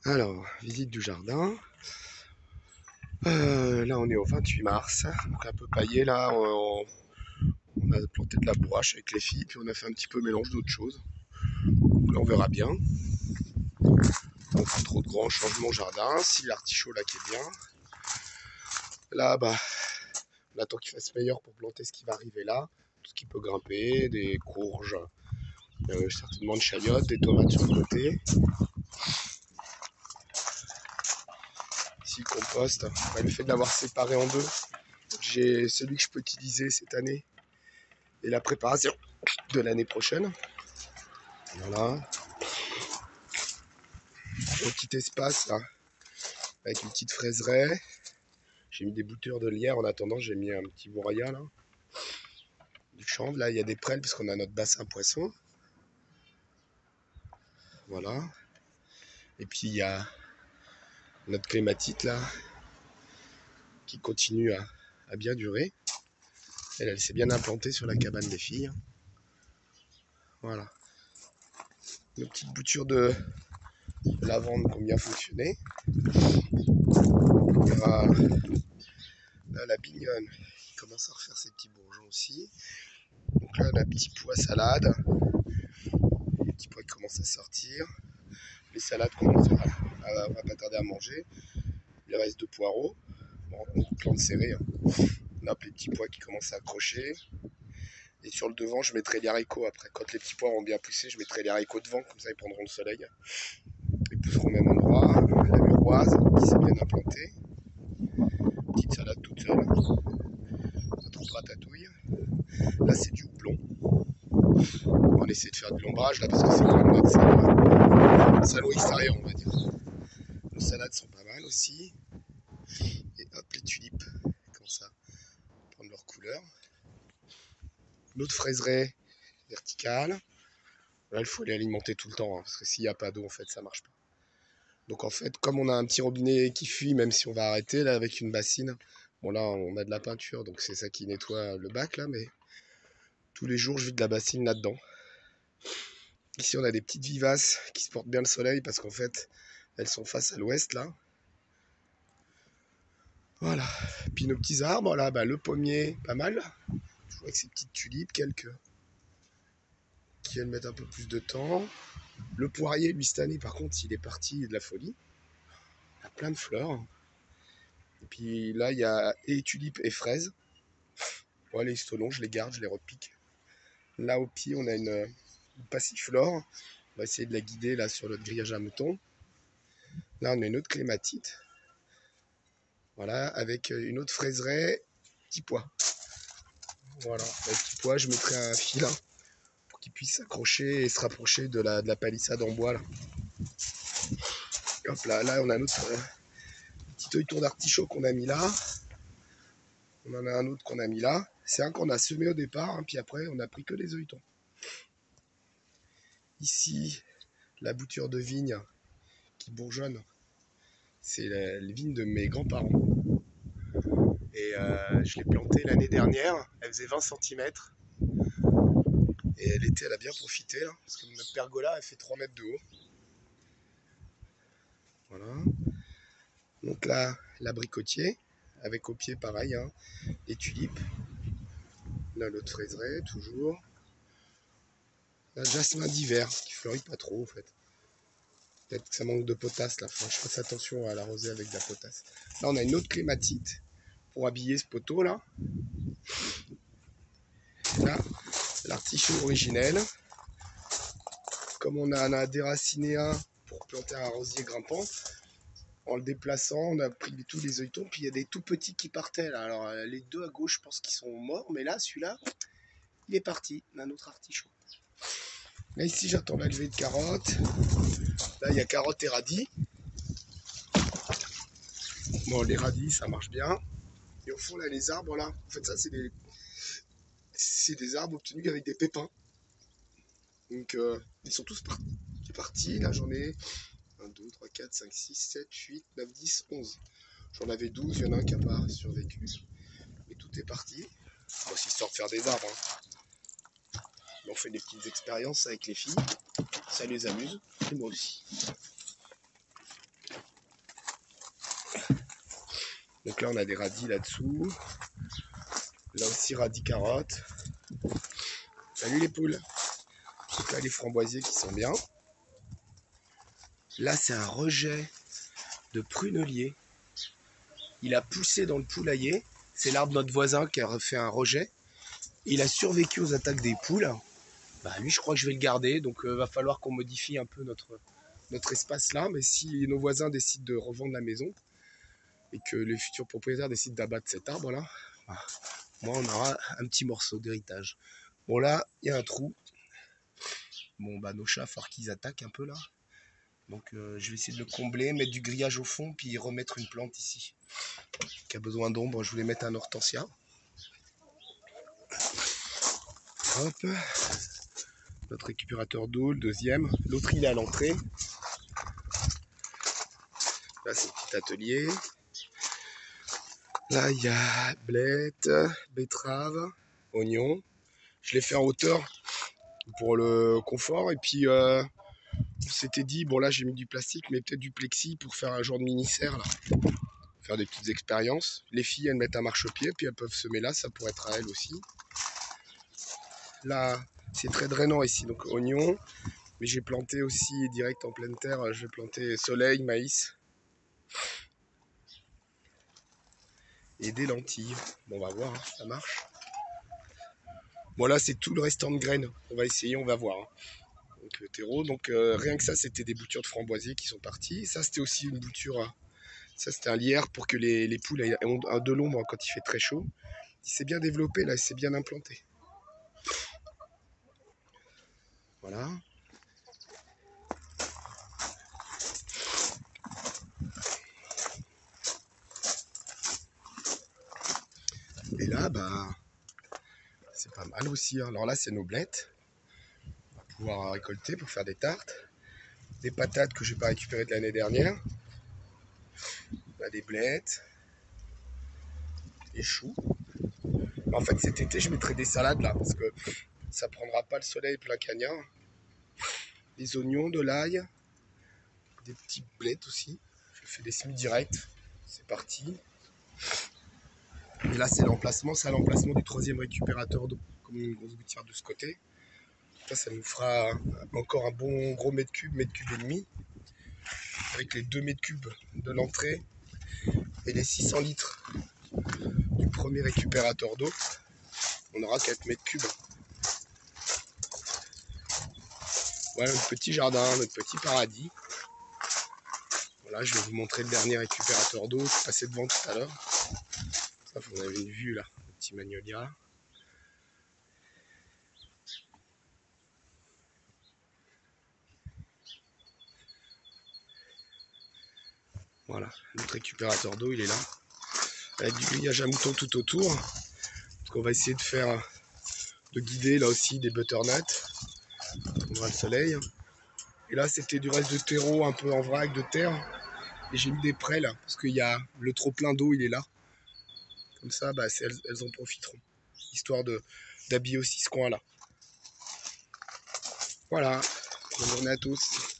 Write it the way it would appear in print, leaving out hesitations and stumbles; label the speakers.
Speaker 1: Alors, visite du jardin. Là, on est au 28 mars. Donc, un peu paillé. Là, on a planté de la bourrache avec les filles. Puis, on a fait un petit peu mélange d'autres choses. Là, on verra bien. On fait trop de grands changements au jardin. Si l'artichaut là qui est bien. Là, bah, on attend qu'il fasse meilleur pour planter ce qui va arriver là. Tout ce qui peut grimper. Des courges. Certainement de chayotes. Des tomates sur le côté. Ici, le compost. Bah, le fait de l'avoir séparé en deux. J'ai celui que je peux utiliser cette année et la préparation de l'année prochaine. Voilà. Un petit espace là, avec une petite fraiseraie. J'ai mis des boutures de lierre en attendant, j'ai mis un petit bourraya là. Du chanvre, là il y a des prêles puisqu'on a notre bassin poisson. Voilà. Et puis il y a notre clématite là, qui continue à bien durer. Elle s'est bien implantée sur la cabane des filles. Voilà. Nos petites boutures de lavande qui ont bien fonctionné. Il y aura là, la bignonne qui commence à refaire ses petits bourgeons aussi. Donc là, on a un petit pois salade. Les petits pois qui commencent à sortir. Les salades commencent on va pas tarder à manger. Il reste de poireaux. Bon, on plante serré. Hein. On a les petits pois qui commencent à accrocher. Et sur le devant, je mettrai les haricots après. Quand les petits pois auront bien poussé, je mettrai les haricots devant, comme ça ils prendront le soleil. Ils pousseront au même endroit. La muroise qui s'est bien implantée. Petite salade toute seule. Pas trop ratatouille. Là, c'est du houblon. On va essayer de faire de l'ombrage là parce que c'est quand même notre salon extérieur, on va dire. Nos salades sont pas mal aussi. Et hop, les tulipes commencent à prendre leur couleur. Notre fraiseraie verticale. Là, il faut les alimenter tout le temps, hein, parce que s'il n'y a pas d'eau, en fait, ça marche pas. Donc, en fait, comme on a un petit robinet qui fuit, même si on va arrêter, là, avec une bassine, bon, là, on a de la peinture, donc c'est ça qui nettoie le bac, là, mais tous les jours, je vide la bassine là-dedans. Ici, on a des petites vivaces qui supportent bien le soleil, parce qu'en fait, elles sont face à l'ouest, là. Voilà. Puis nos petits arbres, là, bah, le pommier, pas mal. Je vois avec ces petites tulipes, quelques qui elles mettent un peu plus de temps. Le poirier, lui, cette année, par contre, il est parti de la folie. Il y a plein de fleurs. Et puis là, il y a et tulipes et fraises. Bon, les stolons, je les garde, je les repique. Là, au pied, on a une passiflore. On va essayer de la guider là sur notre grillage à moutons. Là, on a une autre clématite. Voilà, avec une autre fraiseraie, petit pois. Voilà, avec petit pois, je mettrai un fil pour qu'il puisse s'accrocher et se rapprocher de la palissade en bois. Là. Hop là, là, on a notre petit œilleton d'artichaut qu'on a mis là. On en a un autre qu'on a mis là. C'est un qu'on a semé au départ, hein, puis après, on n'a pris que des œilletons. Ici, la bouture de vigne qui bourgeonne, c'est la vigne de mes grands-parents. Et je l'ai plantée l'année dernière. Elle faisait 20 cm. Et l'été, elle a bien profité, là, parce que notre pergola, elle fait 3 mètres de haut. Voilà. Donc là, l'abricotier, avec au pied pareil, hein, les tulipes. Là, l'autre fraiseraie, toujours. La jasmin d'hiver, qui fleurit pas trop, en fait. Peut-être que ça manque de potasse, là. Faut que je fasse attention à l'arroser avec de la potasse. Là, on a une autre clématite pour habiller ce poteau, là. Là, l'artichaut originel. Comme on en a déraciné un pour planter un rosier grimpant, en le déplaçant, on a pris tous les œilletons, puis il y a des tout petits qui partaient là. Alors les deux à gauche, je pense qu'ils sont morts, mais là, celui-là, il est parti. On a un autre artichaut. Là, ici, j'attends la levée de carottes. Là, il y a carottes et radis. Bon, les radis, ça marche bien. Et au fond, là, les arbres, là, en fait, ça, c'est des arbres obtenus avec des pépins. Donc, ils sont tous partis. Là, j'en ai 1, 2, 3, 4, 5, 6, 7, 8, 9, 10, 11. J'en avais 12, il y en a un qui n'a pas survécu. Mais tout est parti. Bon, c'est histoire de faire des arbres. Hein. On fait des petites expériences avec les filles. Ça les amuse. Et moi aussi. Donc là, on a des radis là-dessous. Là aussi, radis carottes. Salut les poules. Donc là, les framboisiers qui sont bien. Là, c'est un rejet de prunelier. Il a poussé dans le poulailler. C'est l'arbre de notre voisin qui a fait un rejet. Il a survécu aux attaques des poules. Bah, lui, je crois que je vais le garder. Donc, va falloir qu'on modifie un peu notre espace là. Mais si nos voisins décident de revendre la maison et que les futurs propriétaires décident d'abattre cet arbre là, bah, moi, on aura un petit morceau d'héritage. Bon, là, il y a un trou. Bon, bah, nos chats, il faut qu'ils attaquent un peu là. Donc, je vais essayer de le combler, mettre du grillage au fond, puis remettre une plante ici qui a besoin d'ombre. Je voulais mettre un hortensia. Hop. Notre récupérateur d'eau, le deuxième. L'autre, il est à l'entrée. Là, c'est le petit atelier. Là, il y a blettes, betteraves, oignons. Je l'ai fait en hauteur pour le confort. Et puis, on s'était dit, bon là, j'ai mis du plastique, mais peut-être du plexi pour faire un genre de mini-serre, là. Faire des petites expériences. Les filles, elles mettent un marchepied, puis elles peuvent semer là. Ça pourrait être à elles aussi. Là, c'est très drainant ici. Donc, oignons. Mais j'ai planté aussi direct en pleine terre. Je vais planter soleil, maïs. Et des lentilles. Bon, on va voir, hein, ça marche. Bon, là, c'est tout le restant de graines. On va essayer, on va voir. Hein. Donc, le terreau. Donc, rien que ça, c'était des boutures de framboisiers qui sont parties. Ça, c'était aussi une bouture. Hein. Ça, c'était un lierre pour que les poules aient de l'ombre quand il fait très chaud. Il s'est bien développé, là, il s'est bien implanté. Voilà. Et là, bah, c'est pas mal aussi. Hein. Alors là, c'est nos blettes. On va pouvoir récolter pour faire des tartes. Des patates que je n'ai pas récupérées de l'année dernière. Là, des blettes. Des choux. En fait, cet été, je mettrai des salades là, parce que ça prendra pas le soleil plein cagnard. Des oignons, de l'ail. Des petits blettes aussi. Je fais des semis directs. C'est parti. Et là, c'est l'emplacement. C'est à l'emplacement du troisième récupérateur d'eau. Comme une grosse gouttière de ce côté. Ça nous fera encore un bon gros mètre cube et demi. Avec les 2 mètres cubes de l'entrée et les 600 litres du premier récupérateur d'eau, on aura 4 mètres cubes. Voilà notre petit jardin, notre petit paradis. Voilà, je vais vous montrer le dernier récupérateur d'eau, je passais devant tout à l'heure. Ça, vous avez une vue là, le petit magnolia. Voilà, notre récupérateur d'eau, il est là. Avec du grillage à moutons tout autour. Donc on va essayer de faire, de guider là aussi des butternuts. On aura le soleil. Et là, c'était du reste de terreau, un peu en vrac, de terre. Et j'ai mis des prêts là, parce qu'il y a le trop plein d'eau, il est là. Comme ça, bah, elles en profiteront. Histoire d'habiller aussi ce coin là. Voilà. Bonne journée à tous.